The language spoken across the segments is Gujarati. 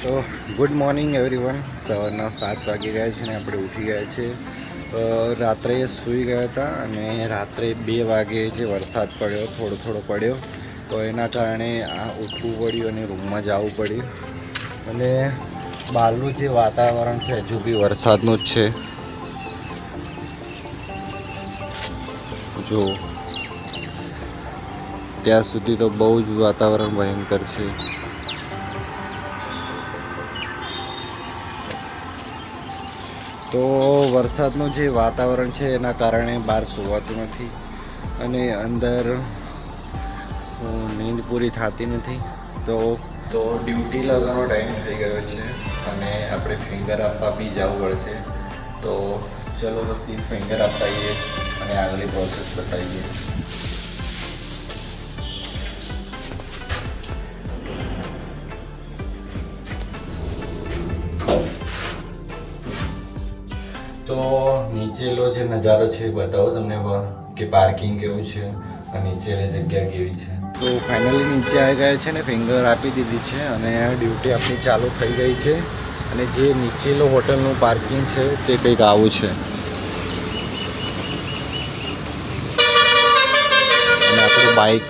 તો ગુડ મોર્નિંગ એવરીવન. સવારના 7 વાગી ગયા છે ને આપણે ઉઠી ગયા છે. રાત્રે સૂઈ ગયા હતા અને રાત્રે 2 વાગે જે વરસાદ પડ્યો, થોડો થોડો પડ્યો, તો એના કારણે આ ઉઠવું પડ્યું અને રૂમમાં જવું પડ્યું. અને બહારનું જે વાતાવરણ છે હજુ બી વરસાદનું જ છે. જો ત્યાં સુધી તો બહુ જ વાતાવરણ ભયંકર છે. તો વરસાદનું જે વાતાવરણ છે એના કારણે બહાર સુવાતું નથી અને અંદર નીંદ પૂરી થતી નથી. તો ડ્યુટી લાગવાનો ટાઈમ થઈ ગયો છે અને આપણે ફિંગર આપવા બી જવું પડશે. તો ચલો પછી ફિંગર અપાઈએ અને આગળની પ્રોસેસ બતાવીએ. તો નીચેનો જે નજારો છે એ બતાવો તમને કે પાર્કિંગ કેવું છે અને નીચેની જગ્યા કેવી છે. તો ફાઇનલી નીચે આવી ગયા છે ને ફિંગર આપી દીધી છે અને ડ્યુટી આપણી ચાલુ થઈ ગઈ છે. અને જે નીચેલો હોટલનું પાર્કિંગ છે તે કંઈક આવું છે. અને આપણું બાઇક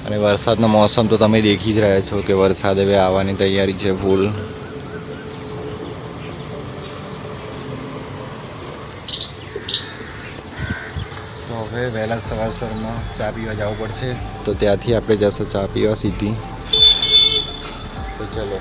અને વરસાદનો મોસમ તો તમે દેખી જ રહ્યા છો કે વરસાદ હવે આવવાની તૈયારી છે ફૂલ. તો હવે વહેલા સવારમાં ચા પીવા જવું પડશે. તો ત્યાંથી આપણે જશું ચા પીવા સીધી. તો ચલો.